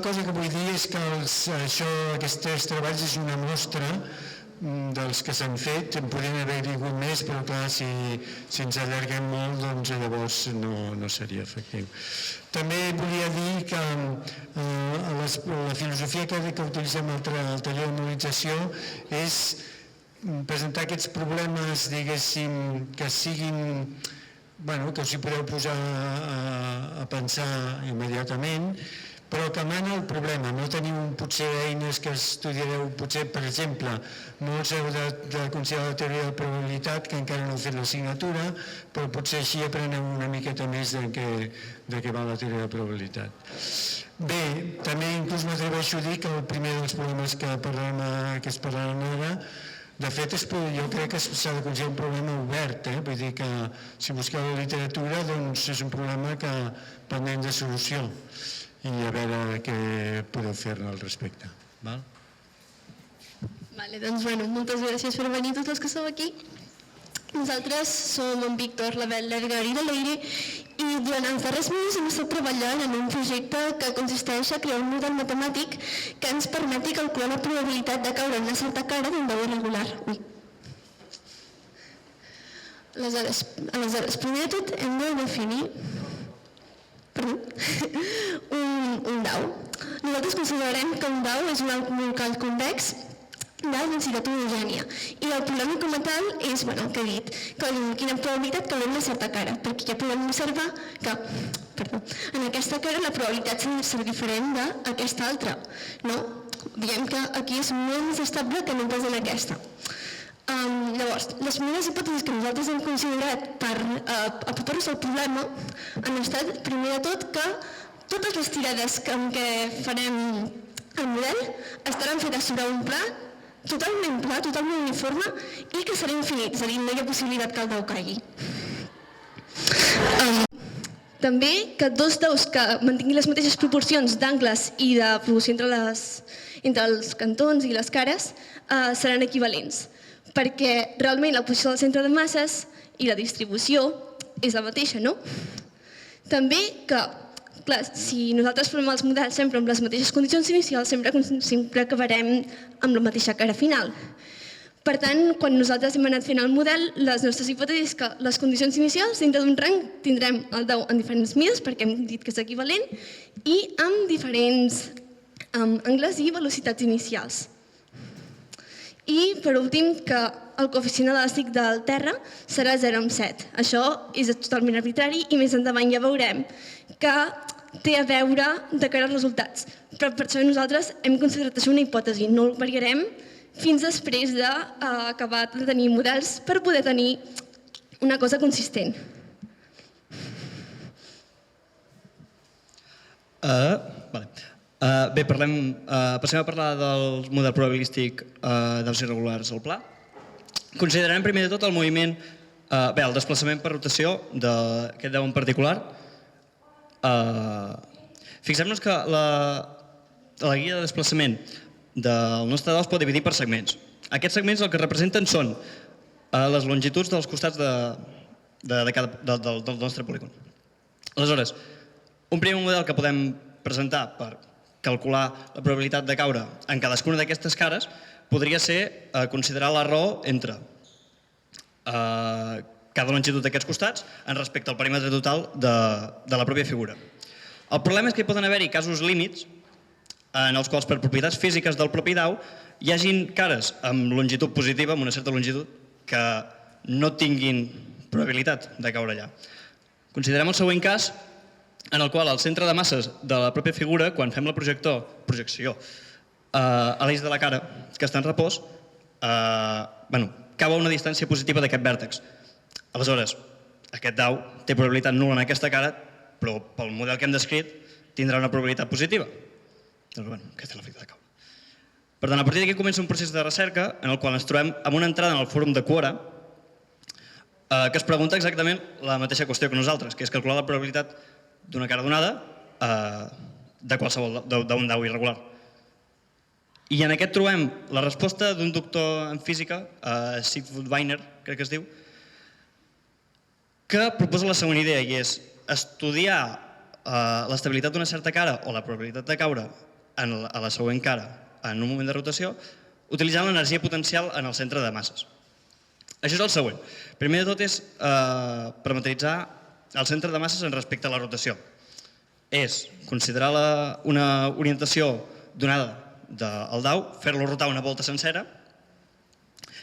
cosa que vull dir és que aquests 3 treballs és una mostra dels que s'han fet. En podrien haver-hi hagut més, però clar, si ens allarguem molt, doncs llavors no seria efectiu. També volia dir que la filosofia que utilitzem al taller de mobilització és presentar aquests problemes, diguéssim, que siguin, que us hi podeu posar a pensar immediatament, però que mana el problema. No teniu potser eines que estudiareu, potser, per exemple, molts heu de considerar la teoria de la probabilitat, que encara no heu fet l'assignatura, però potser així apreneu una miqueta més de què va la teoria de la probabilitat. Bé, també inclús m'atreveixo a dir que el primer dels problemes que es parlaran ara, de fet, jo crec que s'ha de considerar un problema obert, vull dir que si busqueu la literatura doncs és un problema que pendent de solució i a veure què podeu fer-ne al respecte. Doncs moltes gràcies per venir tots els que sou aquí. Nosaltres som en Víctor, l'Abel, l'Edgar i la Leire i durant els darrers mesos hem estat treballant en un projecte que consisteix a crear un model matemàtic que ens permeti calcular la probabilitat de caure en una certa cara d'un dau irregular. Aleshores, primer de tot hem de definir un dau. Nosaltres considerem que un dau és un alcalc convex de densitat homogènia i el problema com a tal és, el que he dit, quina probabilitat caurem en una certa cara, perquè ja podem observar que en aquesta cara la probabilitat serà diferent d'aquesta altra. Diem que aquí és molt més estable que no pas en aquesta. Llavors, les primeres hipòtesis que nosaltres hem considerat per apropar-nos al problema han estat, primer de tot, que totes les tirades amb què farem el model estaran fetes sobre un pla totalment pla, totalment uniforme i que serà infinit, és a dir, no hi ha possibilitat que el dau caigui. També que dos daus que mantinguin les mateixes proporcions d'angles i de proporció entre els cantons i les cares seran equivalents, perquè realment la posició del centre de masses i la distribució és la mateixa, no? També que, clar, si nosaltres formem els models sempre amb les mateixes condicions inicials, sempre acabarem amb la mateixa cara final. Per tant, quan nosaltres hem anat fent el model, les nostres hipòtesis que les condicions inicials, dintre d'un rang, tindrem el dau en diferents mides, perquè hem dit que és equivalent, i amb diferents angles i velocitats inicials. I, per últim, que el coeficient elàstic del terra serà 0,7. Això és totalment arbitrari i més endavant ja veurem que té a veure de cara als resultats. Però per això nosaltres hem considerat això una hipòtesi. No el variarem fins després d'acabar de tenir models per poder tenir una cosa consistent. Bé, passem a parlar del model probabilístic dels irregulars al pla. Considerarem primer de tot el moviment, el desplaçament per rotació d'aquest dau en particular. Fixem-nos que la guia de desplaçament del nostre dau es pot dividir per segments. Aquests segments el que representen són les longituds dels costats del nostre polígon. Aleshores, un primer model que podem presentar per calcular la probabilitat de caure en cadascuna d'aquestes cares podria ser considerar la raó entre cada longitud d'aquests costats en respecte al perímetre total de la pròpia figura. El problema és que hi poden haver-hi casos límits en els quals per propietats físiques del propi dau hi hagin cares amb longitud positiva, amb una certa longitud, que no tinguin probabilitat de caure allà. Considerem el següent cas en el qual el centre de masses de la pròpia figura, quan fem la projecció a l'eix de la cara, que està en repòs, cau a una distància positiva d'aquest vèrtex. Aleshores, aquest dau té probabilitat nul·la en aquesta cara, però pel model que hem descrit tindrà una probabilitat positiva. Doncs aquesta és l'efecte de caure. Per tant, a partir d'aquí comença un procés de recerca en el qual ens trobem amb una entrada en el fòrum de Quora que es pregunta exactament la mateixa qüestió que nosaltres, que és calcular la probabilitat d'una cara donada d'un dau irregular. I en aquest trobem la resposta d'un doctor en física, Sigfrid Weiner, crec que es diu, que proposa la següent idea, i és estudiar l'estabilitat d'una certa cara o la probabilitat de caure a la següent cara en un moment de rotació utilitzant l'energia potencial en el centre de masses. Això és el següent. Primer de tot és parametritzar el centre de masses en respecte a la rotació. És considerar una orientació donada del dau, fer-lo rotar una volta sencera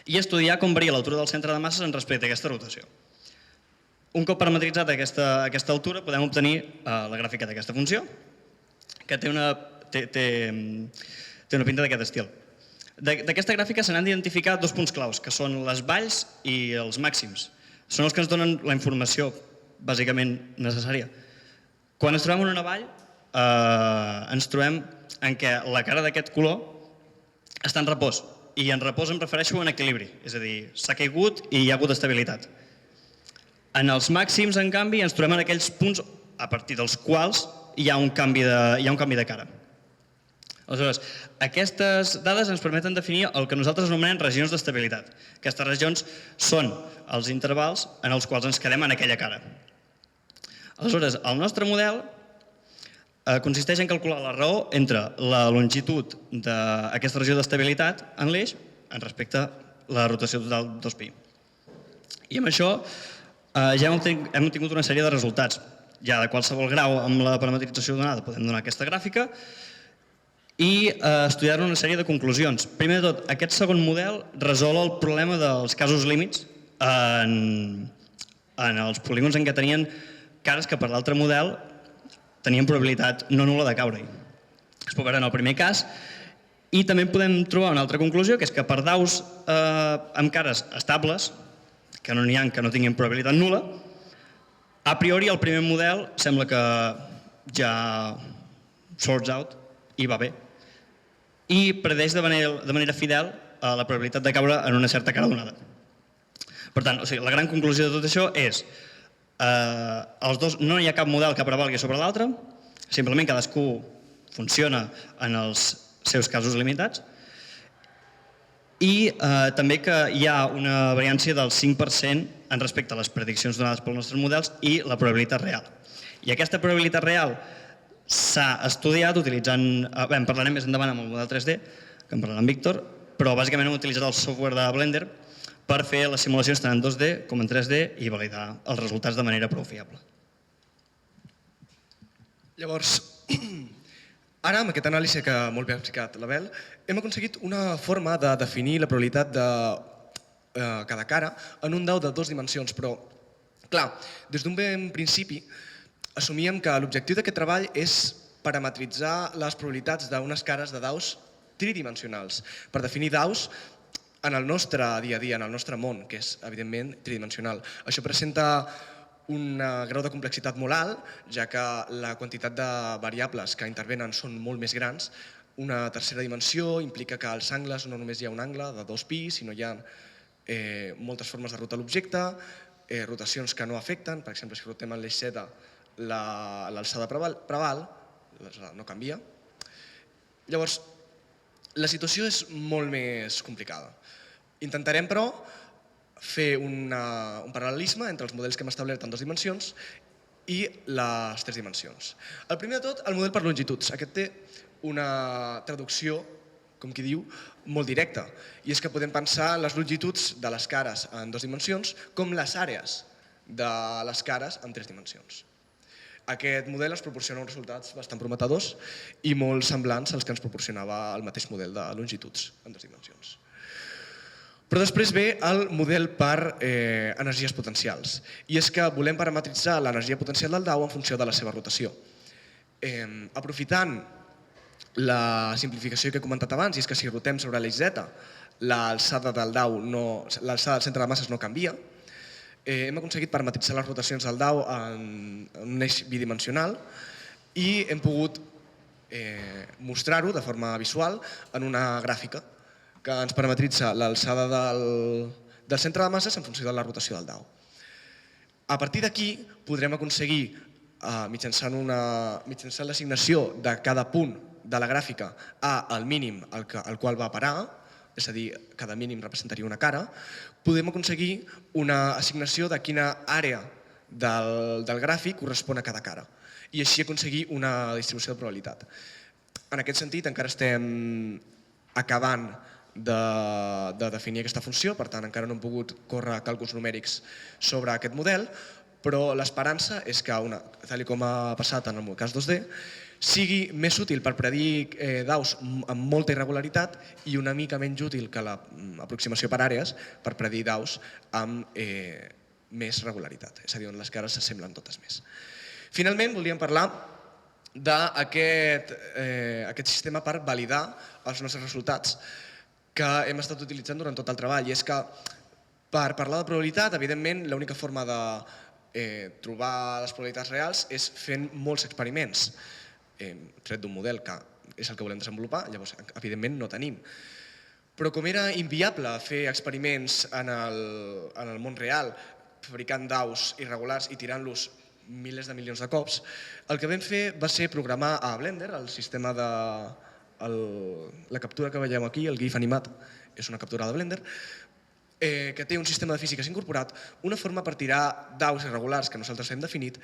i estudiar com varia l'altura del centre de masses en respecte a aquesta rotació. Un cop parametritzat aquesta altura podem obtenir la gràfica d'aquesta funció, que té una pinta d'aquest estil. D'aquesta gràfica se n'han d'identificar dos punts claus, que són les valls i els màxims. Són els que ens donen la informació bàsicament necessària. Quan ens trobem en una vall, ens trobem en què la cara d'aquest color està en repòs. I en repòs em refereixo en equilibri, és a dir, s'ha caigut i hi ha hagut estabilitat. En els màxims, en canvi, ens trobem en aquells punts a partir dels quals hi ha un canvi de cara. Aleshores, aquestes dades ens permeten definir el que nosaltres anomenem regions d'estabilitat. Aquestes regions són els intervals en els quals ens quedem en aquella cara. Aleshores, el nostre model consisteix en calcular la raó entre la longitud d'aquesta regió d'estabilitat en l'eix en respecte a la rotació total 2pi. I amb això ja hem obtingut una sèrie de resultats. Ja de qualsevol grau amb la parametrització donada podem donar aquesta gràfica i estudiar-ne una sèrie de conclusions. Primer de tot, aquest segon model resol el problema dels casos límits en els polígons en què tenien cares que per l'altre model tenien probabilitat no nul·la de caure-hi. Es pot veure en el primer cas i també podem trobar una altra conclusió, que és que per daus amb cares estables, que no n'hi ha que no tinguin probabilitat nul·la, a priori el primer model sembla que ja sorts out i va bé i predeix de manera fidel la probabilitat de caure en una certa cara donada. Per tant, la gran conclusió de tot això és els dos, no hi ha cap model que prevalgui sobre l'altre, simplement cadascú funciona en els seus casos limitats i també que hi ha una variància del 5% en respecte a les prediccions donades pels nostres models i la probabilitat real. I aquesta probabilitat real s'ha estudiat utilitzant, en parlarem més endavant amb el model 3D, que en parlarà en Víctor, però bàsicament hem utilitzat el software de Blender per fer les simulacions tant en 2D com en 3D i validar els resultats de manera prou fiable. Llavors, ara, amb aquesta anàlisi que molt bé ha explicat l'Abel, hem aconseguit una forma de definir la probabilitat de cada cara en un dau de 2 dimensions, però, clar, des d'un ben principi assumíem que l'objectiu d'aquest treball és parametritzar les probabilitats d'unes cares de daus tridimensionals, per definir daus en el nostre dia a dia, en el nostre món, que és, evidentment, tridimensional. Això presenta un grau de complexitat molt alt, ja que la quantitat de variables que intervenen són molt més grans. Una tercera dimensió implica que als angles no només hi ha un angle de 2pi, sinó hi ha moltes formes de rotar l'objecte, rotacions que no afecten, per exemple, si rotem en l'eix Z, l'alçada preval, no canvia. Llavors, la situació és molt més complicada. Intentarem, però, fer un paral·lelisme entre els models que hem establert en 2 dimensions i les 3 dimensions. El primer de tot, el model per longituds. Aquest té una traducció, com qui diu, molt directa. I és que podem pensar en les longituds de les cares en 2 dimensions com les àrees de les cares en 3 dimensions. Aquest model ens proporciona uns resultats bastant prometedors i molt semblants als que ens proporcionava el mateix model de longituds en 2 dimensions. Però després ve el model per energies potencials. I és que volem parametritzar l'energia potencial del dau en funció de la seva rotació. Aprofitant la simplificació que he comentat abans, i és que si rotem sobre l'eix Z, l'alçada del dau, l'alçada del centre de masses no canvia, hem aconseguit parametritzar les rotacions del dau en un eix bidimensional i hem pogut mostrar-ho de forma visual en una gràfica que ens parametritza l'alçada del centre de masses en funció de la rotació del dau. A partir d'aquí podrem aconseguir, mitjançant l'assignació de cada punt de la gràfica al mínim al qual va parar, és a dir, cada mínim representaria una cara, podem aconseguir una assignació de quina àrea del gràfic correspon a cada cara i així aconseguir una distribució de probabilitat. En aquest sentit, encara estem acabant de definir aquesta funció, per tant, encara no hem pogut córrer càlculs numèrics sobre aquest model, però l'esperança és que, tal com ha passat en el cas 2D, sigui més útil per predir daus amb molta irregularitat i una mica menys útil que l'aproximació per àrees per predir daus amb més regularitat, és a dir, on les cares s'assemblen totes més. Finalment, voldríem parlar d'aquest sistema per validar els nostres resultats que hem estat utilitzant durant tot el treball. I és que, per parlar de probabilitat, evidentment, l'única forma de trobar les probabilitats reals és fent molts experiments, tret d'un model que és el que volem desenvolupar, llavors, evidentment, no tenim. Però com era inviable fer experiments en el món real, fabricant daus irregulars i tirant-los milers de milions de cops, el que vam fer va ser programar a Blender, el sistema de... La captura que veiem aquí, el GIF animat, és una captura de Blender, que té un sistema de físiques incorporat, una forma per tirar daus irregulars que nosaltres hem definit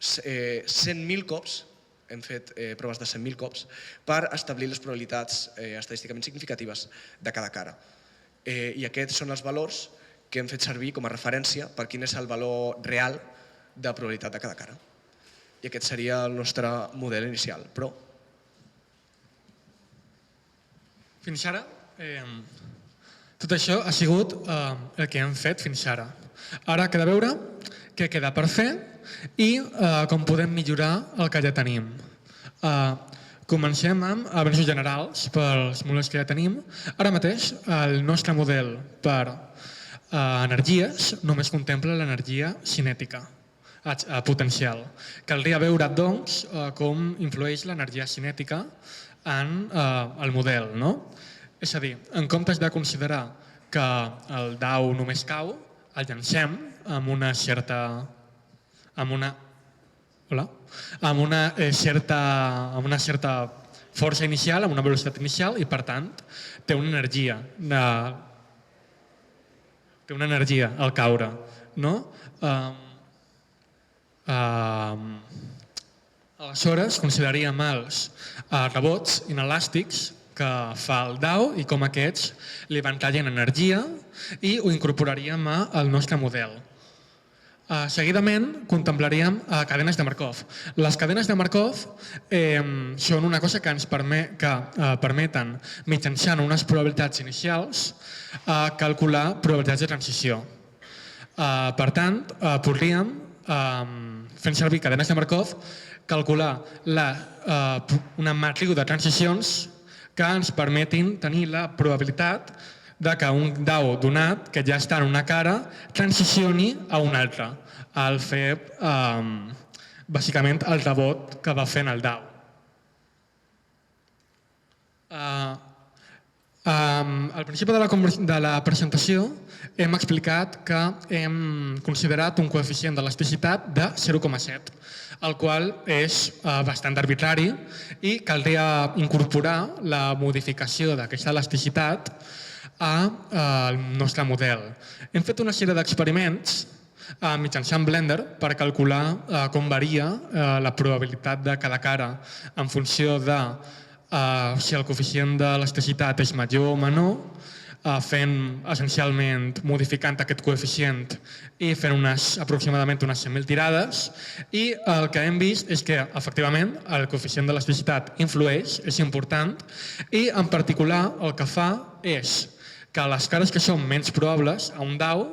100.000 cops, hem fet proves de 100.000 cops, per establir les probabilitats estadísticament significatives de cada cara. I aquests són els valors que hem fet servir com a referència per quin és el valor real de probabilitat de cada cara. I aquest seria el nostre model inicial, però... Fins ara, tot això ha sigut el que hem fet fins ara. Ara queda veure què queda per fer i com podem millorar el que ja tenim. Comencem amb avenços generals pels models que ja tenim. Ara mateix el nostre model per energies només contempla l'energia cinètica potencial. Caldria veure, doncs, com influeix l'energia cinètica en el model. És a dir, en comptes de considerar que el dau només cau, el llancem amb una certa força inicial, amb una velocitat inicial, i per tant té una energia al caure. Aleshores, consideraríem els rebots inelàstics que fa el dau i com aquests li van traient energia i ho incorporaríem al nostre model. Seguidament, contemplaríem cadenes de Markov. Les cadenes de Markov són una cosa que ens permeten, mitjançant unes probabilitats inicials, calcular probabilitats de transició. Per tant, podríem, fent servir cadenes de Markov, calcular una matriu de transicions que ens permetin tenir la probabilitat que un dau donat, que ja està en una cara, transicioni a una altra, al fer, bàsicament, el rebot que va fent el dau. Al principi de la presentació hem explicat que hem considerat un coeficient d'elasticitat de 0,7, el qual és bastant arbitrari i caldria incorporar la modificació d'aquesta elasticitat al nostre model. Hem fet una sèrie d'experiments mitjançant Blender per calcular com varia la probabilitat de cada cara en funció de si el coeficient d'elasticitat és major o menor, fent essencialment modificant aquest coeficient i fent aproximadament unes 100.000 tirades, i el que hem vist és que efectivament el coeficient d'elasticitat influeix, és important, i en particular el que fa és que les cares que són menys probables a un dau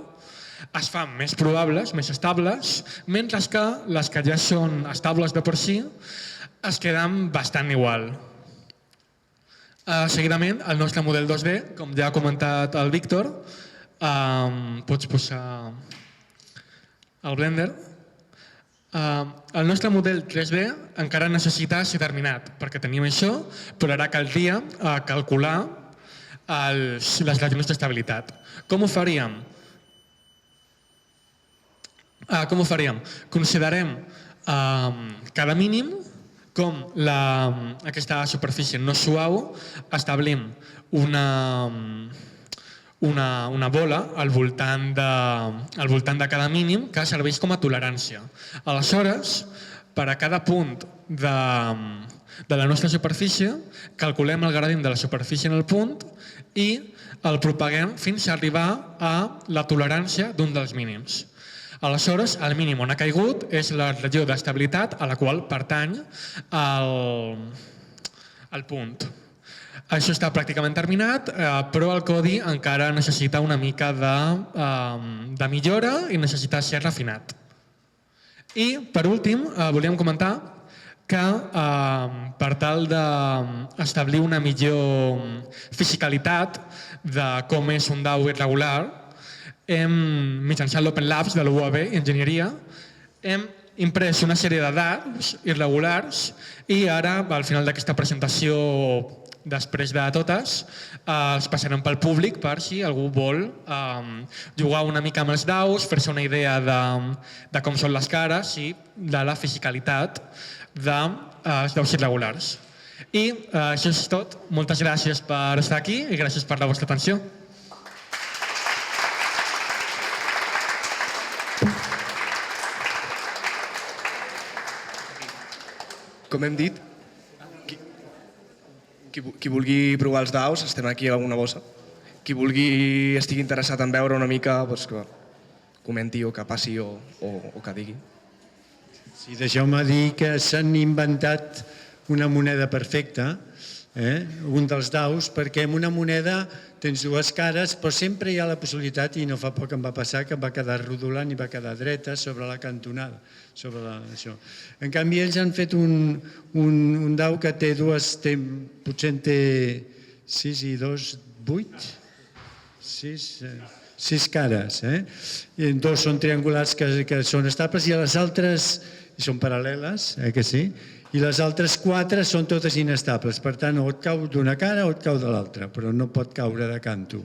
es fan més probables, més estables, mentre que les que ja són estables de per si es queden bastant igual. Seguidament, el nostre model 2D, com ja ha comentat el Víctor, pots posar el Blender. El nostre model 3D encara necessita ser terminat, perquè tenim això, però ara caldria calcular les regions d'estabilitat. Com ho faríem? Considerem cada mínim com aquesta superfície no suau, establim una bola al voltant de cada mínim que serveix com a tolerància. Aleshores, per a cada punt de la nostra superfície, calculem el gradient de la superfície en el punt i el propaguem fins a arribar a la tolerància d'un dels mínims. Aleshores, el mínim on ha caigut és la regió d'estabilitat a la qual pertany el punt. Això està pràcticament terminat, però el codi encara necessita una mica de millora i necessita ser refinat. I, per últim, volíem comentar que per tal d'establir una millor fisicalitat de com és un DAO irregular, mitjançant l'Open Labs de la UAB Enginyeria, hem imprès una sèrie de DAOs irregulars i ara, al final d'aquesta presentació, després de totes, els passarem pel públic per si algú vol jugar una mica amb els DAOs, fer-se una idea de com són les cares i de la fisicalitat dels DAOs irregulars. I això és tot. Moltes gràcies per estar aquí i gràcies per la vostra atenció. Com hem dit, qui vulgui provar els DAOs, estem aquí a una bossa. Qui vulgui estigui interessat en veure una mica, que comenti o que passi o que digui. Sí, deixeu-me dir que s'han inventat una moneda perfecta, un dels DAOs, perquè en una moneda tens dues cares, però sempre hi ha la possibilitat, i no fa poc em va passar, que em va quedar rodolant i va quedar dreta sobre la cantonada. En canvi, ells han fet un DAO que té potser en té 6 i 2, 8? 6 cares. Dos són triangulars que són estables i les altres són paral·leles, que sí? I les altres 4 són totes inestables. Per tant, o et cau d'una cara o et cau de l'altra, però no pot caure de canto.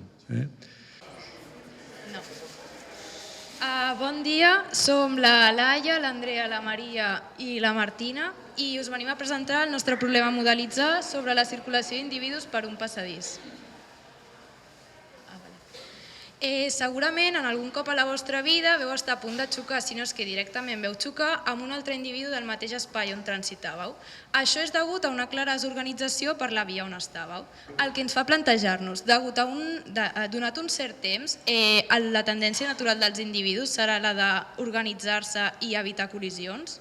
Bon dia, som la Laia, l'Andrea, la Maria i la Martina i us venim a presentar el nostre problema a modelitzar sobre la circulació d'individus per un passadís. Segurament en algun cop a la vostra vida veu estar a punt de xocar, si no és que directament veu xocar, amb un altre individu del mateix espai on transitàveu. Això és degut a una clara desorganització per la via on estàveu. El que ens fa plantejar-nos, donat un cert temps, la tendència natural dels individus serà la d'organitzar-se i evitar col·lisions?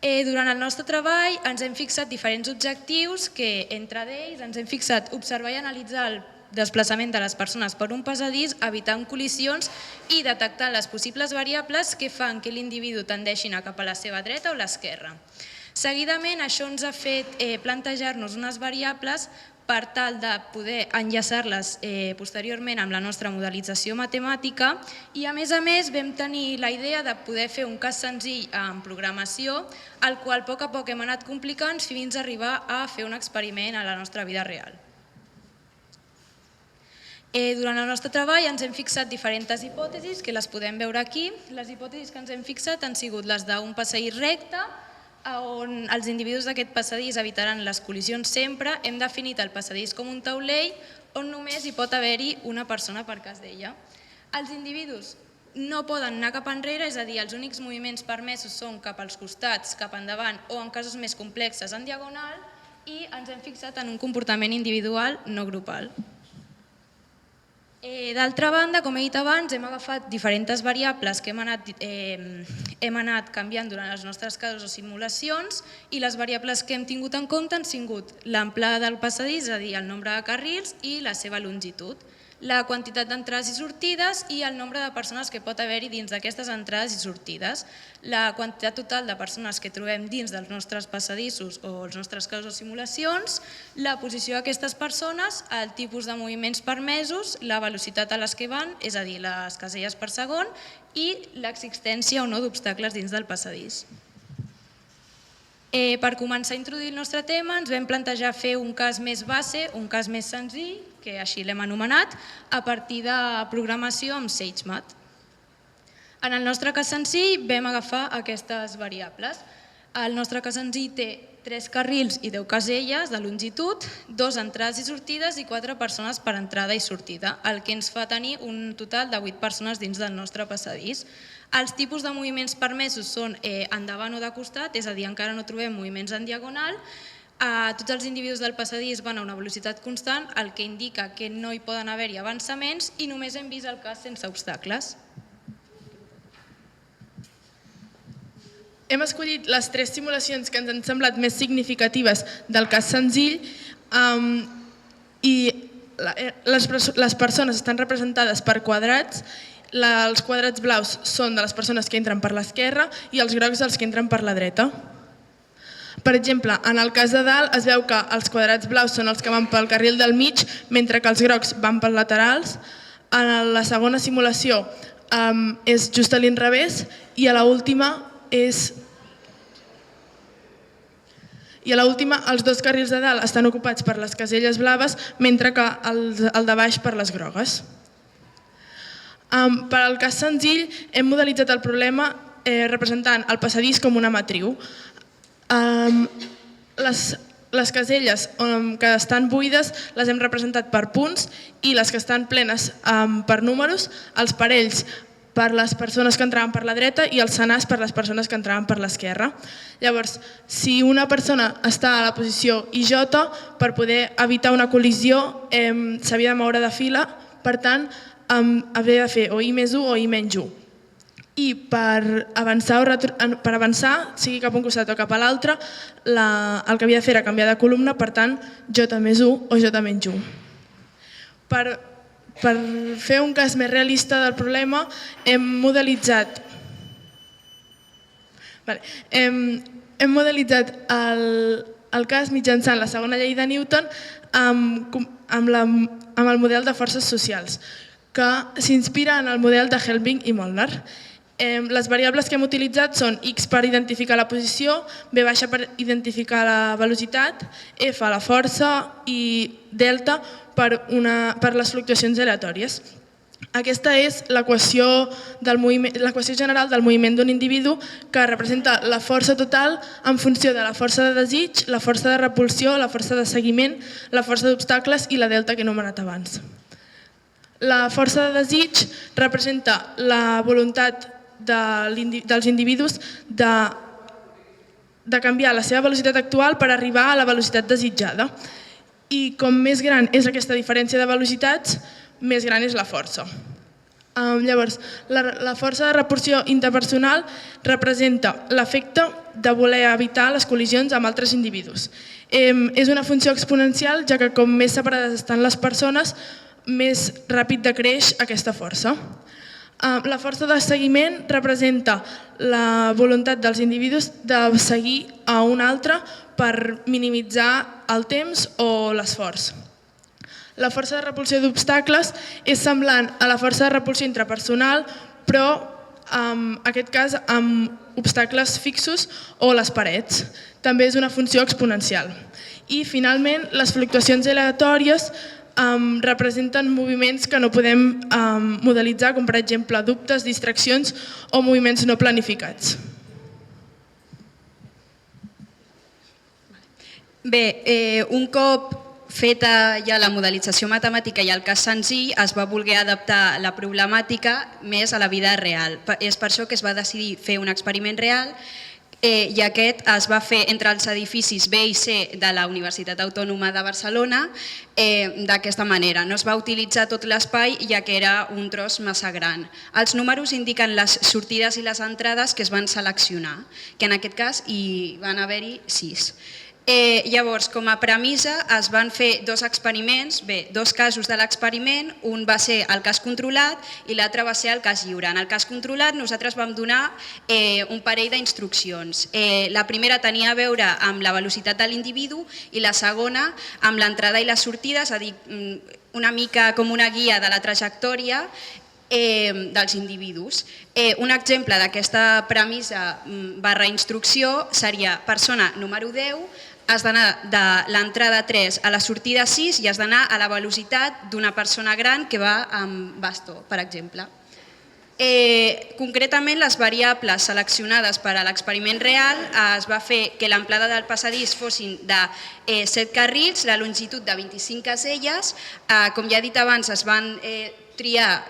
Durant el nostre treball ens hem fixat diferents objectius que, entre d'ells, ens hem fixat observar i analitzar el desplaçament de les persones per un passadís, evitant col·lisions i detectant les possibles variables que fan que l'individu tendeixi a anar cap a la seva dreta o l'esquerra. Seguidament, això ens ha fet plantejar-nos unes variables per tal de poder enllaçar-les posteriorment amb la nostra modelització matemàtica i, a més, vam tenir la idea de poder fer un cas senzill en programació, el qual a poc hem anat complicant fins a arribar a fer un experiment a la nostra vida real. Durant el nostre treball ens hem fixat diferents hipòtesis que les podem veure aquí. Les hipòtesis que ens hem fixat han sigut les d'un passadís recte, on els individus d'aquest passadís evitaran les col·lisions sempre. Hem definit el passadís com un taulell on només hi pot haver-hi una persona per cas d'ella. Els individus no poden anar cap enrere, és a dir, els únics moviments permesos són cap als costats, cap endavant o, en casos més complexes, en diagonal, i ens hem fixat en un comportament individual no grupal. D'altra banda, com he dit abans, hem agafat diferents variables que hem anat canviant durant els nostres casos o simulacions i les variables que hem tingut en compte han sigut l'amplada del passadís, és a dir, el nombre de carrils i la seva longitud, la quantitat d'entrades i sortides i el nombre de persones que pot haver-hi dins d'aquestes entrades i sortides, la quantitat total de persones que trobem dins dels nostres passadissos o els nostres casos o simulacions, la posició d'aquestes persones, el tipus de moviments permesos, la velocitat a les que van, és a dir, les caselles per segon, i l'existència o no d'obstacles dins del passadís. Per començar a introduir el nostre tema ens vam plantejar fer un cas més base, un cas més senzill, que així l'hem anomenat, a partir de programació amb SageMath. En el nostre cas senzill vam agafar aquestes variables. El nostre cas senzill té 3 carrils i 10 caselles de longitud, 2 entrades i sortides i 4 persones per entrada i sortida, el que ens fa tenir un total de 8 persones dins del nostre passadís. Els tipus de moviments permesos són endavant o de costat, és a dir, encara no trobem moviments en diagonal. Tots els individus del passadís van a una velocitat constant, el que indica que no hi poden haver-hi avançaments i només hem vist el cas sense obstacles. Hem escollit les 3 simulacions que ens han semblat més significatives del cas senzill i les persones estan representades per quadrats. Els quadrats blaus són de les persones que entren per l'esquerra i els grocs els que entren per la dreta. Per exemple, en el cas de dalt es veu que els quadrats blaus són els que van pel carril del mig, mentre que els grocs van pels laterals. En la segona simulació és just a l'inrevés i a l'última els 2 carrils de dalt estan ocupats per les caselles blaves, mentre que el de baix per les grogues. Per al cas senzill hem modelitzat el problema representant el passadís com una matriu. Les caselles que estan buides les hem representat per punts i les que estan plenes per números, els parells per les persones que entraven per la dreta i els senars per les persones que entraven per l'esquerra. Llavors, si una persona està a la posició IJ, per poder evitar una col·lisió s'havia de moure de fila, per tant, havia de fer o I+1 o I-1. I per avançar, sigui cap a un costat o cap a l'altre, el que havia de fer era canviar de columna, per tant, J+1 o J-1. Per fer un cas més realista del problema, hem modelitzat el cas mitjançant la segona llei de Newton amb el model de forces socials, que s'inspira en el model de Helbing i Molnar. Les variables que hem utilitzat són X per identificar la posició, V baixa per identificar la velocitat, F la força i delta per les fluctuacions aleatòries. Aquesta és l'equació general del moviment d'un individu que representa la força total en funció de la força de desig, la força de repulsió, la força de seguiment, la força d'obstacles i la delta que he anomenat abans. La força de desig representa la voluntat dels individus de canviar la seva velocitat actual per arribar a la velocitat desitjada. I com més gran és aquesta diferència de velocitats, més gran és la força. Llavors, la força de repulsió interpersonal representa l'efecte de voler evitar les col·lisions amb altres individus. És una funció exponencial, ja que com més separades estan les persones, més ràpid decreix aquesta força. La força de seguiment representa la voluntat dels individus de seguir a un altre per minimitzar el temps o l'esforç. La força de repulsió d'obstacles és semblant a la força de repulsió intrapersonal, però en aquest cas amb obstacles fixos o les parets. També és una funció exponencial. I finalment, les fluctuacions aleatòries representen moviments que no podem modelitzar, com per exemple dubtes, distraccions o moviments no planificats. Bé, un cop feta ja la modelització matemàtica i el cas senzill, es va voler adaptar la problemàtica més a la vida real. És per això que es va decidir fer un experiment real i aquest es va fer entre els edificis B i C de la Universitat Autònoma de Barcelona d'aquesta manera. No es va utilitzar tot l'espai ja que era un tros massa gran. Els números indiquen les sortides i les entrades que es van seleccionar, que en aquest cas hi van haver-hi 6. Llavors, com a premissa, es van fer 2 experiments, dos casos de l'experiment, un va ser el cas controlat i l'altre va ser el cas lliure. En el cas controlat nosaltres vam donar un parell d'instruccions. La primera tenia a veure amb la velocitat de l'individu i la segona amb l'entrada i la sortida, és a dir, una mica com una guia de la trajectòria dels individus. Un exemple d'aquesta premissa barra instrucció seria persona número 10, has d'anar de l'entrada 3 a la sortida 6 i has d'anar a la velocitat d'una persona gran que va amb bastó, per exemple. Concretament, les variables seleccionades per a l'experiment real es va fer que l'amplada del passadís fossin de 7 carrils, la longitud de 25 caselles. Com ja he dit abans, es van triar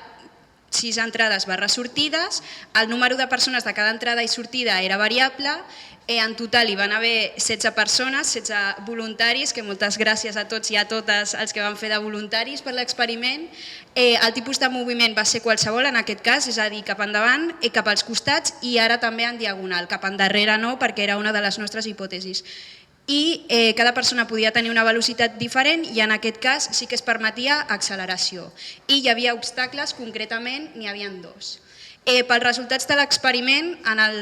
6 entrades / sortides, el número de persones de cada entrada i sortida era variable, en total hi van haver 16 persones, 16 voluntaris, que moltes gràcies a tots i a totes els que van fer de voluntaris per l'experiment. El tipus de moviment va ser qualsevol en aquest cas, és a dir, cap endavant, cap als costats i ara també en diagonal, cap endarrere no, perquè era una de les nostres hipòtesis. I cada persona podia tenir una velocitat diferent i en aquest cas sí que es permetia acceleració. I hi havia obstacles, concretament n'hi havia 2. Pels resultats de l'experiment, en el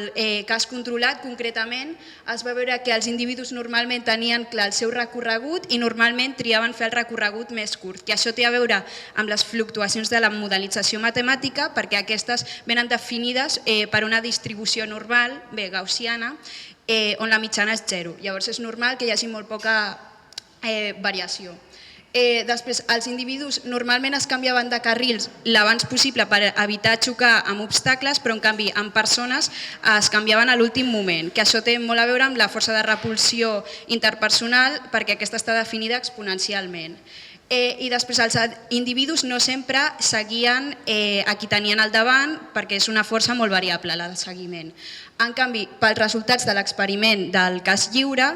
cas controlat concretament, es va veure que els individus normalment tenien clar el seu recorregut i normalment triaven fer el recorregut més curt, que això té a veure amb les fluctuacions de la modelització matemàtica, perquè aquestes venen definides per una distribució normal, gaussiana, on la mitjana és 0. Llavors és normal que hi hagi molt poca variació. Després, els individus normalment es canviaven de carrils l'abans possible per evitar xocar amb obstacles, però en canvi en persones es canviaven a l'últim moment, que això té molt a veure amb la força de repulsió interpersonal perquè aquesta està definida exponencialment. I després els individus no sempre seguien a qui tenien al davant perquè és una força molt variable la de seguiment. En canvi, pels resultats de l'experiment del cas lliure,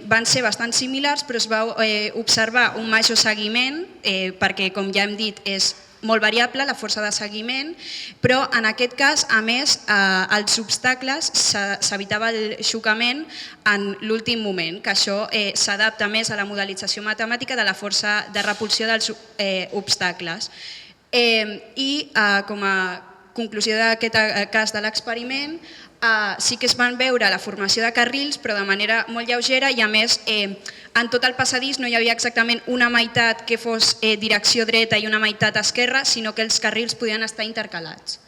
van ser bastant similars, però es va observar un major seguiment, perquè, com ja hem dit, és molt variable la força de seguiment, però en aquest cas, a més, els obstacles s'evitava el xocament en l'últim moment, que això s'adapta més a la modelització matemàtica de la força de repulsió dels obstacles. I com a conclusió d'aquest cas de l'experiment, sí que es van veure la formació de carrils, però de manera molt lleugera i a més en tot el passadís no hi havia exactament una meitat que fos direcció dreta i una meitat esquerra, sinó que els carrils podien estar intercalats.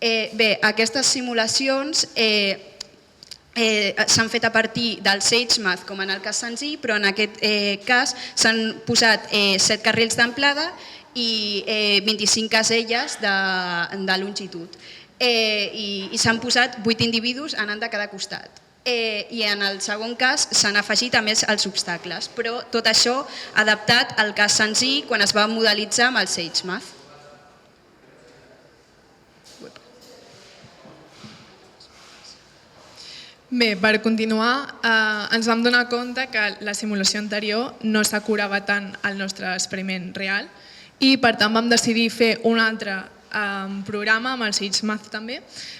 Bé, aquestes simulacions s'han fet a partir del SageMath, com en el cas senzill, però en aquest cas s'han posat 7 carrils d'amplada i 25 caselles de longitud. I s'han posat 8 individus anant de cada costat. I en el segon cas s'han afegit a més els obstacles, però tot això adaptat al cas senzill quan es va modelitzar amb el SageMath. Bé, per continuar, ens vam donar compte que la simulació anterior no s'acurava tant al nostre experiment real i per tant vam decidir fer un altre programa amb el SageMath també,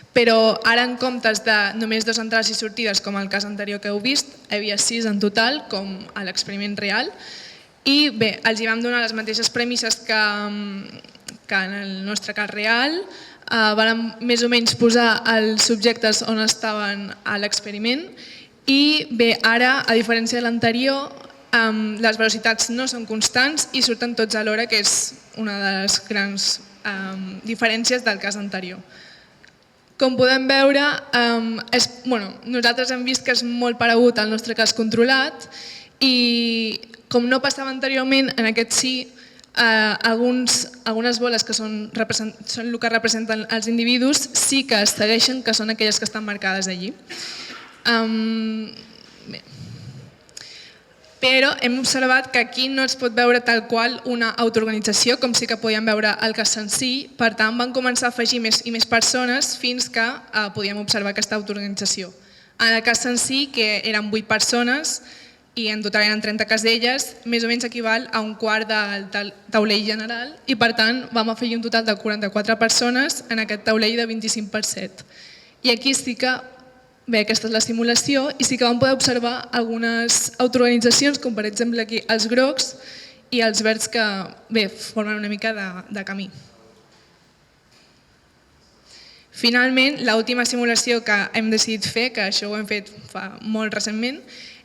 però ara en comptes de només 2 entrades i sortides com el cas anterior que heu vist, hi havia 6 en total com a l'experiment real i bé, els hi vam donar les mateixes premisses que en el nostre cas real, vam més o menys posar els subjectes on estaven a l'experiment i bé, ara, a diferència de l'anterior, les velocitats no són constants i surten tots alhora, que és una de les grans diferències del cas anterior. Com podem veure, nosaltres hem vist que és molt paregut al nostre cas controlat i com no passava anteriorment, en aquest sí, algunes boles que són el que representen els individus sí que es segueixen, que són aquelles que estan marcades allí. Però hem observat que aquí no es pot veure tal qual una autoorganització, com sí que podíem veure el cas senzill, per tant van començar a afegir més i més persones fins que podíem observar aquesta autoorganització. En el cas senzill, que eren 8 persones i en total eren 30 caselles, més o menys equival a un quart del taulell general i per tant vam afegir un total de 44 persones en aquest taulell de 25/7. I aquí sí que bé, aquesta és la simulació i sí que vam poder observar algunes autoorganitzacions, com per exemple aquí els grocs i els verds que bé, formen una mica de camí. Finalment, l'última simulació que hem decidit fer, que això ho hem fet fa molt recentment,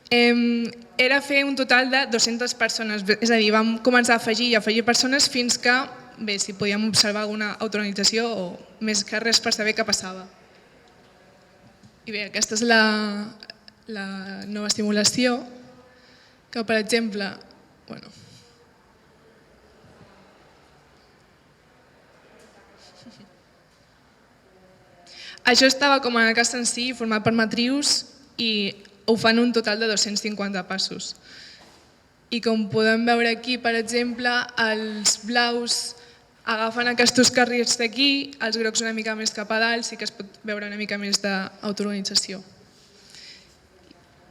era fer un total de 200 persones, és a dir, vam començar a afegir i afegir persones fins que, bé, si podíem observar alguna autoorganització o més que res per saber què passava. I bé, aquesta és la nova simulació, que per exemple, Això estava com en el cas en si, format per matrius, i ho fan un total de 250 passos. I com podem veure aquí, per exemple, els blaus agafen aquests carrils d'aquí, els grocs una mica més cap a dalt, sí que es pot veure una mica més d'autoorganització.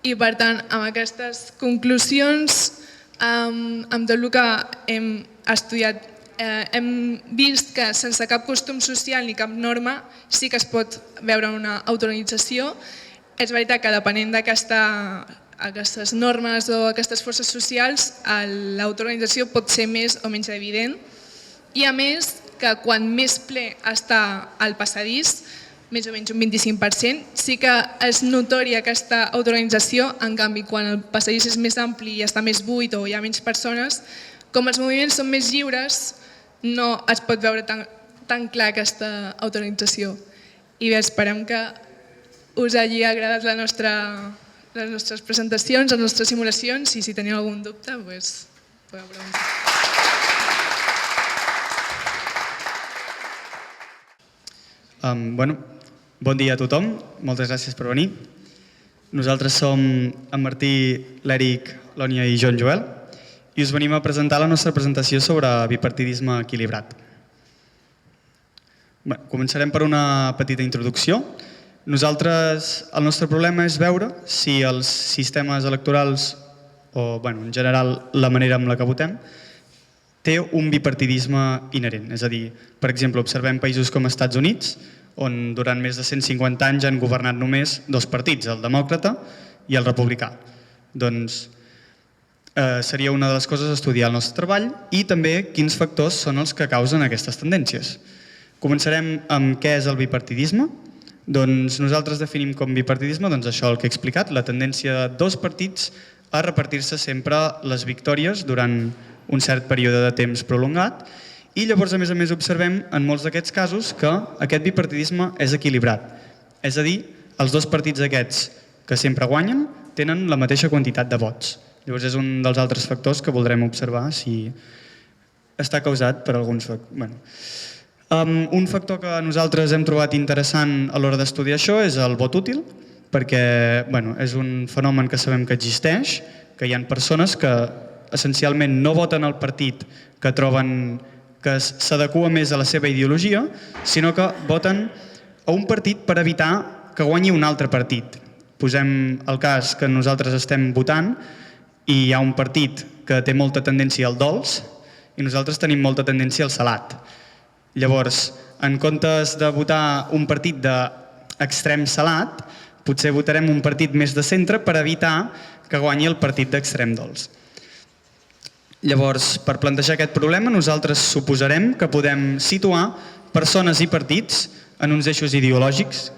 I per tant, amb aquestes conclusions, amb tot el que hem estudiat, hem vist que sense cap costum social ni cap norma sí que es pot veure una autoorganització. És veritat que depenent d'aquestes normes o aquestes forces socials, l'autoorganització pot ser més o menys evident. I a més, que quan més ple està al passadís, més o menys un 25%, sí que és notòria aquesta autoorganització. En canvi, quan el passadís és més ampli i està més buit o hi ha menys persones, com els moviments són més lliures, no es pot veure tan clar aquesta autoorganització. I bé, esperem que us hagi agradat les nostres presentacions, les nostres simulacions, i si teniu algun dubte, doncs podeu preguntar. Bon dia a tothom, moltes gràcies per venir. Nosaltres som en Martí, l'Eric, l'Ònia i jo, en Joel, i us venim a presentar la nostra presentació sobre bipartidisme equilibrat. Començarem per una petita introducció. Nosaltres, el nostre problema és veure si els sistemes electorals, o en general la manera amb la que votem, té un bipartidisme inherent. És a dir, per exemple, observem països com els Estats Units, on durant més de 150 anys han governat només dos partits, el demòcrata i el republicà. Doncs seria una de les coses a estudiar al nostre treball, i també quins factors són els que causen aquestes tendències. Començarem amb què és el bipartidisme. Doncs nosaltres definim com bipartidisme això el que he explicat, la tendència de dos partits a repartir-se sempre les victòries durant un cert període de temps prolongat, i llavors a més observem en molts d'aquests casos que aquest bipartidisme és equilibrat. És a dir, els dos partits aquests que sempre guanyen tenen la mateixa quantitat de vots. Llavors és un dels altres factors que voldrem observar si està causat per alguns factors. Un factor que nosaltres hem trobat interessant a l'hora d'estudiar això és el vot útil, perquè és un fenomen que sabem que existeix, que hi ha persones que essencialment no voten al partit que troben que s'adequa més a la seva ideologia, sinó que voten a un partit per evitar que guanyi un altre partit. Posem el cas que nosaltres estem votant i hi ha un partit que té molta tendència al dolç i nosaltres tenim molta tendència al salat. Llavors, en comptes de votar un partit d'extrem salat, potser votarem un partit més de centre per evitar que guanyi el partit d'extrem dolç. Llavors, per plantejar aquest problema, nosaltres suposarem que podem situar persones i partits en uns eixos ideològics,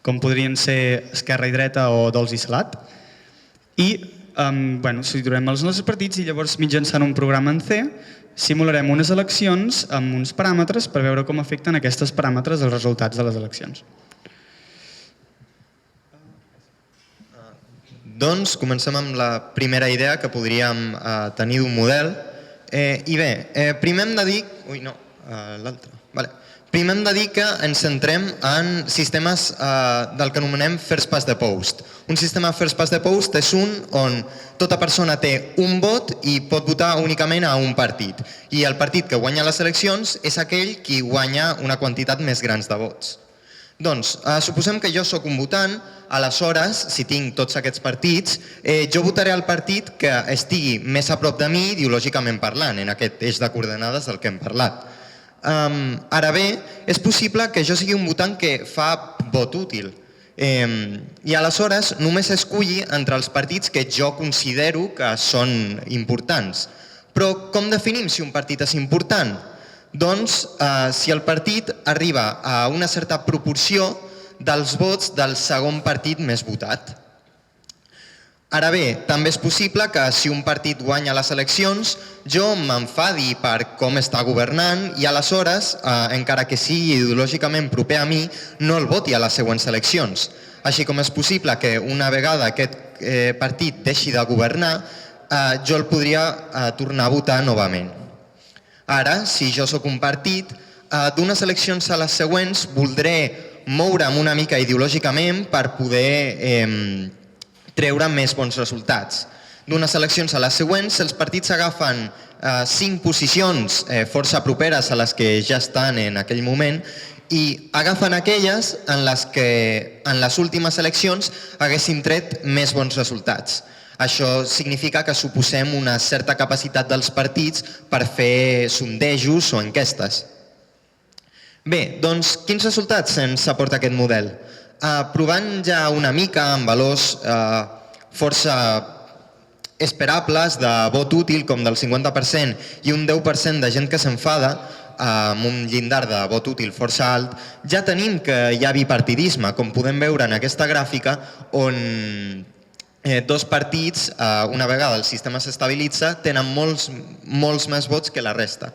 com podrien ser esquerra i dreta o dolç i salat, i situarem els nostres partits i llavors mitjançant un programa en C simularem unes eleccions amb uns paràmetres per veure com afecten aquests paràmetres els resultats de les eleccions. Doncs comencem amb la primera idea que podríem tenir d'un model. I bé, primer hem de dir... Ui, no, l'altre. Primer hem de dir que ens centrem en sistemes del que anomenem first past the post. Un sistema first past the post és un on tota persona té un vot i pot votar únicament a un partit. I el partit que guanya les eleccions és aquell qui guanya una quantitat més gran de vots. Doncs, suposem que jo sóc un votant, aleshores, si tinc tots aquests partits, jo votaré al partit que estigui més a prop de mi ideològicament parlant, en aquest eix de coordenades del que hem parlat. Ara bé, és possible que jo sigui un votant que fa vot útil i aleshores només esculli entre els partits que jo considero que són importants. Però com definim si un partit és important? Doncs si el partit arriba a una certa proporció dels vots del segon partit més votat. Ara bé, també és possible que si un partit guanya les eleccions, jo m'enfadi per com està governant i aleshores, encara que sigui ideològicament proper a mi, no el voti a les següents eleccions. Així com és possible que una vegada aquest partit deixi de governar, jo el podria tornar a votar novament. Ara, si jo sóc un partit, d'unes eleccions a les següents voldré moure'm una mica ideològicament per poder treure més bons resultats. D'unes eleccions a les següents, els partits agafen 5 posicions força properes a les que ja estan en aquell moment i agafen aquelles en les que en les últimes eleccions haguessin tret més bons resultats. Això significa que suposem una certa capacitat dels partits per fer sondejos o enquestes. Bé, doncs quins resultats ens aporta aquest model? Provant ja una mica amb valors força esperables de vot útil com del 50% i un 10% de gent que s'enfada amb un llindar de vot útil força alt, ja tenim que hi ha bipartidisme, com podem veure en aquesta gràfica, on dos partits, una vegada el sistema s'estabilitza, tenen molts més vots que la resta.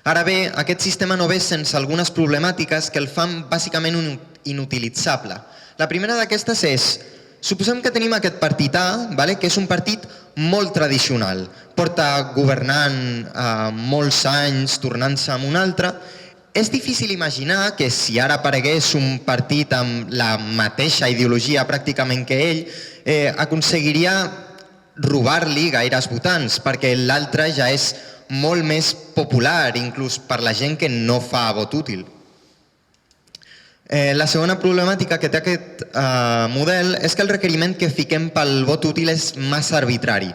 Ara bé, aquest sistema no ve sense algunes problemàtiques que el fan bàsicament inutilitzable. La primera d'aquestes és: suposem que tenim aquest partit A, que és un partit molt tradicional, porta governant molts anys, tornant-se amb un altre. És difícil imaginar que si ara aparegués un partit amb la mateixa ideologia pràcticament que ell, aconseguiria robar-li gaires votants, perquè l'altre ja és molt més popular, inclús per la gent que no fa vot útil. La segona problemàtica que té aquest model és que el requeriment que fiquem pel vot útil és massa arbitrari.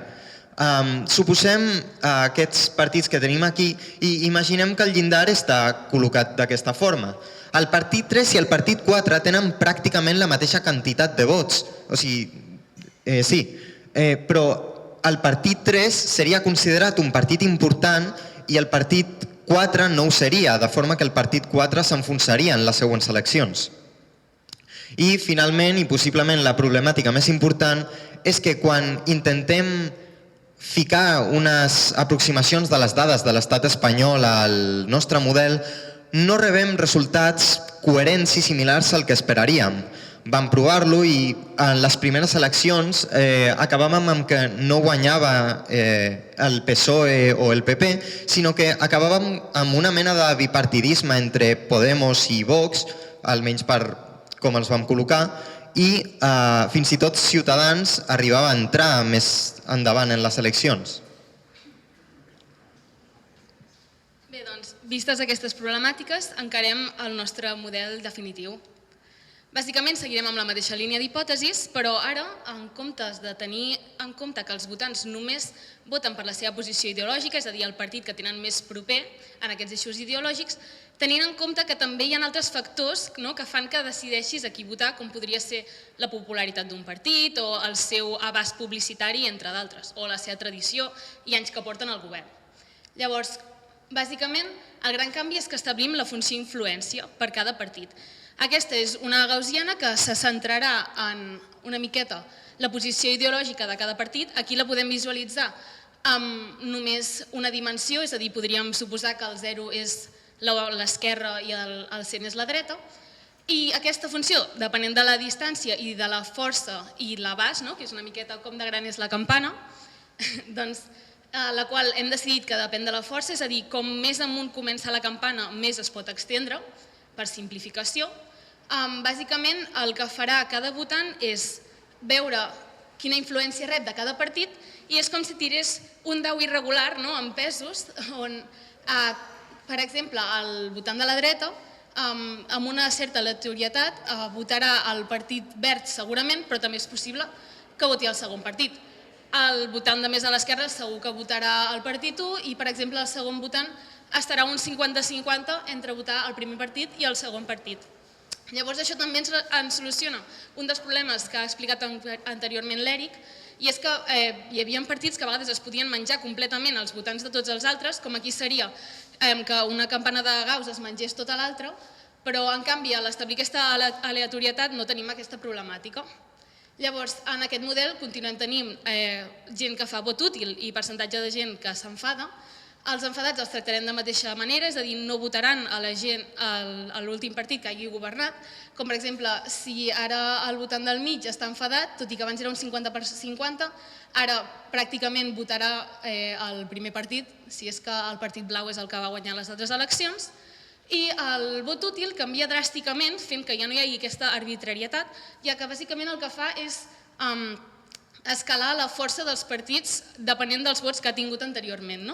Suposem aquests partits que tenim aquí i imaginem que el llindar està col·locat d'aquesta forma. El partit 3 i el partit 4 tenen pràcticament la mateixa quantitat de vots. O sigui, sí, però el partit 3 seria considerat un partit important i el partit 4 no ho seria, de forma que el partit 4 s'enfonsaria en les següents eleccions. I finalment, i possiblement la problemàtica més important, és que quan intentem ficar unes aproximacions de les dades de l'estat espanyol al nostre model, no rebem resultats coherents i similars al que esperaríem. Vam provar-lo i en les primeres eleccions acabàvem amb que no guanyava el PSOE o el PP, sinó que acabàvem amb una mena de bipartidisme entre Podemos i Vox, almenys per com els vam col·locar, i fins i tot Ciutadans arribava a entrar més endavant en les eleccions. Bé, doncs, vistes aquestes problemàtiques, encarem el nostre model definitiu. Bàsicament seguirem amb la mateixa línia d'hipòtesis, però ara, en comptes de tenir en compte que els votants només voten per la seva posició ideològica, és a dir, el partit que tenen més proper en aquests eixos ideològics, tenint en compte que també hi ha altres factors que fan que decideixis a qui votar, com podria ser la popularitat d'un partit o el seu abast publicitari, entre d'altres, o la seva tradició i anys que porten al govern. Llavors, bàsicament, el gran canvi és que establim la funció influència per cada partit. Aquesta és una gaussiana que se centrarà en una miqueta la posició ideològica de cada partit. Aquí la podem visualitzar amb només una dimensió, és a dir, podríem suposar que el 0 és l'esquerra i el 100 és la dreta. I aquesta funció, depenent de la distància i de la força i l'abast, que és una miqueta com de gran és la campana, doncs la qual hem decidit que depèn de la força, és a dir, com més amunt comença la campana, més es pot extendre, per simplificació. Bàsicament, el que farà cada votant és veure quina influència rep de cada partit i és com si tirés un dau irregular amb pesos, on, per exemple, el votant de la dreta, amb una certa aleatorietat, votarà el partit verd segurament, però també és possible que voti el segon partit. El votant de més a l'esquerra segur que votarà el partit 1 i, per exemple, el segon votant estarà un 50-50 entre votar el primer partit i el segon partit. Llavors això també ens soluciona un dels problemes que ha explicat anteriorment l'Eric, i és que hi havia partits que a vegades es podien menjar completament els votants de tots els altres, com aquí seria que una campana de Gauss es mengés tota l'altra, però en canvi a l'establir aquesta aleatorietat no tenim aquesta problemàtica. Llavors, en aquest model continuem tenint gent que fa vot útil i percentatge de gent que s'enfada, Els enfadats els tractarem de la mateixa manera, és a dir, no votaran a la gent a l'últim partit que hagi governat, com per exemple, si ara el votant del mig està enfadat, tot i que abans era un 50%, ara pràcticament votarà el primer partit, si és que el partit blau és el que va guanyar les altres eleccions, i el vot útil canvia dràsticament, fent que ja no hi hagi aquesta arbitrarietat, ja que bàsicament el que fa és escalar la força dels partits depenent dels vots que ha tingut anteriorment.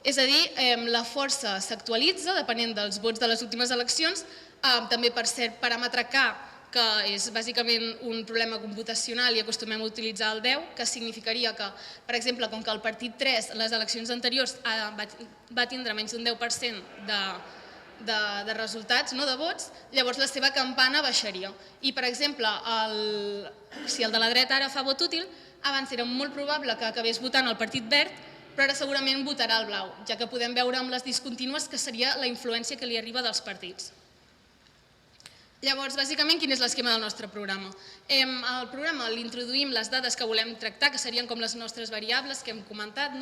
És a dir, la força s'actualitza depenent dels vots de les últimes eleccions, també per cert paràmetre K, que és bàsicament un problema computacional i acostumem a utilitzar el 10, que significaria que, per exemple, com que el partit 3, les eleccions anteriors, va tindre menys d'un 10% de resultats, de vots, llavors la seva campana baixaria. I, per exemple, si el de la dreta ara fa vot útil, abans era molt probable que acabés votant el partit verd, però ara segurament votarà el blau, ja que podem veure amb les discontínues que seria la influència que li arriba dels partits. Llavors, bàsicament, quin és l'esquema del nostre programa? Al programa l'introduïm les dades que volem tractar, que serien com les nostres variables que hem comentat,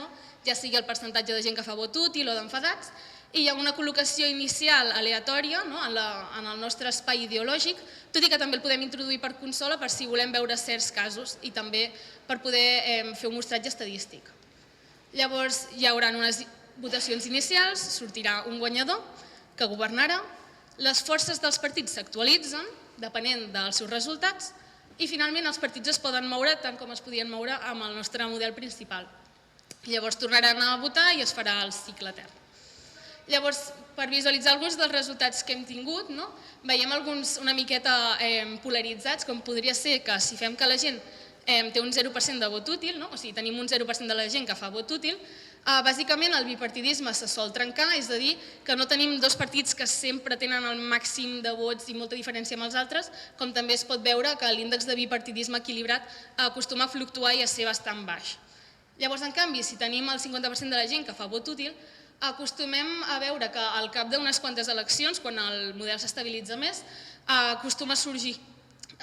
ja sigui el percentatge de gent que fa vot útil o d'enfadats, i hi ha una col·locació inicial aleatòria en el nostre espai ideològic, tot i que també el podem introduir per consola per si volem veure certs casos i també per poder fer un mostratge estadístic. Llavors hi haurà unes votacions inicials, sortirà un guanyador que governarà, les forces dels partits s'actualitzen depenent dels seus resultats i finalment els partits es poden moure tant com es podien moure amb el nostre model principal. Llavors tornaran a votar i es farà el cicle etern. Llavors, per visualitzar alguns dels resultats que hem tingut, veiem alguns una miqueta polaritzats, com podria ser que si fem que la gent té un 0% de vot útil, o sigui, tenim un 0% de la gent que fa vot útil, bàsicament el bipartidisme se sol trencar, és a dir, que no tenim dos partits que sempre tenen el màxim de vots i molta diferència amb els altres, com també es pot veure que l'índex de bipartidisme equilibrat acostuma a fluctuar i a ser bastant baix. Llavors, en canvi, si tenim el 50% de la gent que fa vot útil, acostumem a veure que al cap d'unes quantes eleccions, quan el model s'estabilitza més, acostuma a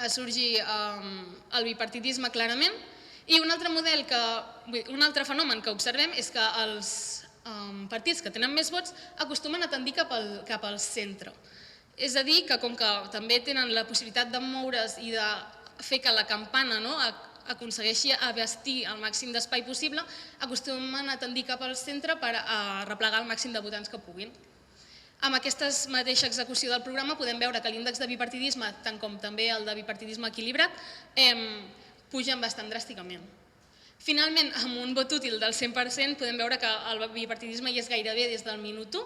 sorgir el bipartidisme clarament. I un altre fenomen que observem és que els partits que tenen més vots acostumen a tendir cap al centre. És a dir, que com que també tenen la possibilitat de moure's i de fer que la campana aconsegueixi abastir el màxim d'espai possible, acostumen a tendir cap al centre per replegar el màxim de votants que puguin. Amb aquesta mateixa execució del programa podem veure que l'índex de bipartidisme, tant com també el de bipartidisme equilibrat, pugen bastant dràsticament. Finalment, amb un vot útil del 100%, podem veure que el bipartidisme hi és gairebé des del minut 1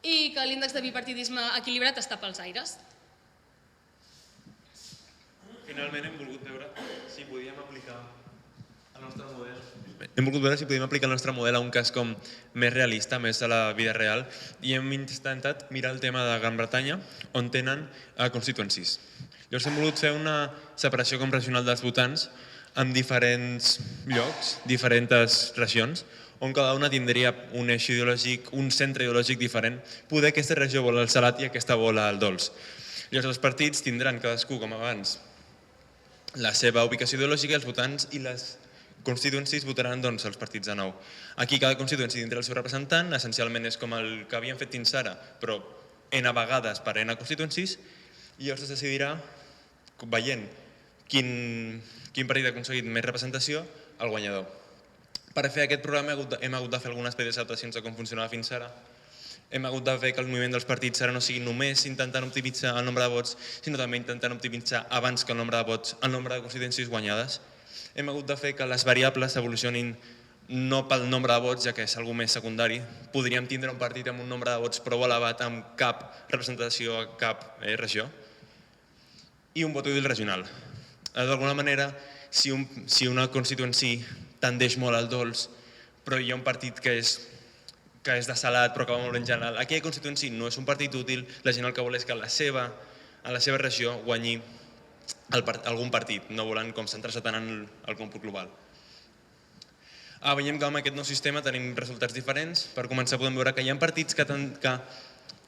i que l'índex de bipartidisme equilibrat està pels aires. Finalment hem volgut veure si podíem aplicar el nostre model. Hem volgut veure si podíem aplicar el nostre model a un cas com més realista, més a la vida real, i hem intentat mirar el tema de Gran Bretanya, on tenen constituencies. Llavors hem volgut fer una separació com regional dels votants en diferents llocs, diferents regions, on cada una tindria un eix ideològic, un centre ideològic diferent. Poder aquesta regió vol el salat i aquesta vol el dolç. Llavors els partits tindran cadascú, com abans, la seva ubicació ideològica, els votants i les constituencies votaran els partits de nou. Aquí cada constituency tindrà el seu representant, essencialment és com el que havíem fet fins ara, però n vegades per n constituencies, i llavors es decidirà, veient quin partit ha aconseguit més representació, el guanyador. Per fer aquest programa hem hagut de fer algunes petites adaptacions de com funcionava fins ara. Hem hagut de fer que el moviment dels partits ara no sigui només intentant optimitzar el nombre de vots, sinó també intentant optimitzar abans que el nombre de vots, el nombre de constituències guanyades. Hem hagut de fer que les variables evolucionin no pel nombre de vots, ja que és una cosa més secundari. Podríem tindre un partit amb un nombre de vots prou elevat amb cap representació a cap regió. I un vot útil regional. D'alguna manera, si una constituency tendeix molt al dolç, però hi ha un partit que és de salat però acaba molt en general, aquella constituency no és un partit útil, la gent el que vol és que a la seva regió guanyi algun partit, no volen com centrar-se tant en el còmput global. Veiem que amb aquest nou sistema tenim resultats diferents. Per començar podem veure que hi ha partits que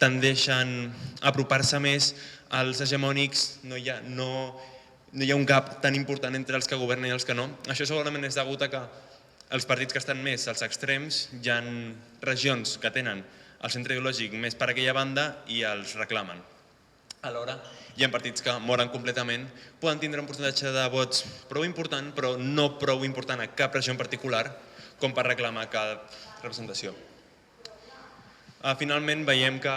tendeixen a apropar-se més als hegemònics, no hi ha un gap tan important entre els que governen i els que no. Això segurament és degut a que els partits que estan més als extrems, hi ha regions que tenen el centre ideològic més per aquella banda i els reclamen. Alhora, hi ha partits que moren completament, poden tindre un percentatge de vots prou important, però no prou important a cap regió en particular com per reclamar cada representació. Finalment, veiem que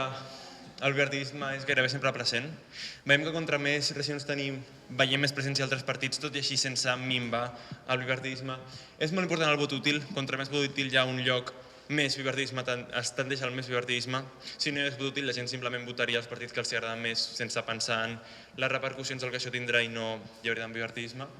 el bipartidisme és gairebé sempre present. Veiem que contra més regions tenim, veiem més presència d'altres partits, tot i així sense minvar el bipartidisme. És molt important el vot útil, contra més vot útil hi ha un lloc, més bipartidisme es tendeix al més bipartidisme. Si no hi hagués vot útil, la gent simplement votaria els partits que els agraden més sense pensar en les repercussions que això tindrà i no hi hauria tant bipartidisme.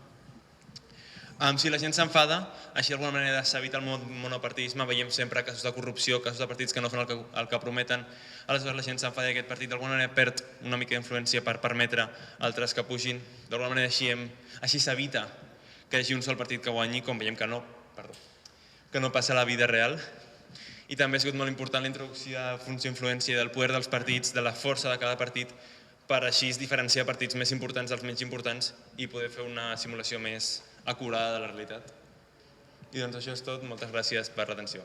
Si la gent s'enfada, així d'alguna manera s'evita el monopartidisme, veiem sempre casos de corrupció, casos de partits que no fan el que prometen, aleshores la gent s'enfada i aquest partit d'alguna manera perd una mica d'influència per permetre altres que pugin. D'alguna manera així s'evita que hi hagi un sol partit que guanyi, com veiem que no passa a la vida real. I també ha sigut molt important la introducció de funció influència del poder dels partits, de la força de cada partit, per així diferenciar partits més importants dels menys importants i poder fer una simulació més acurada de la realitat. I doncs això és tot. Moltes gràcies per l'atenció.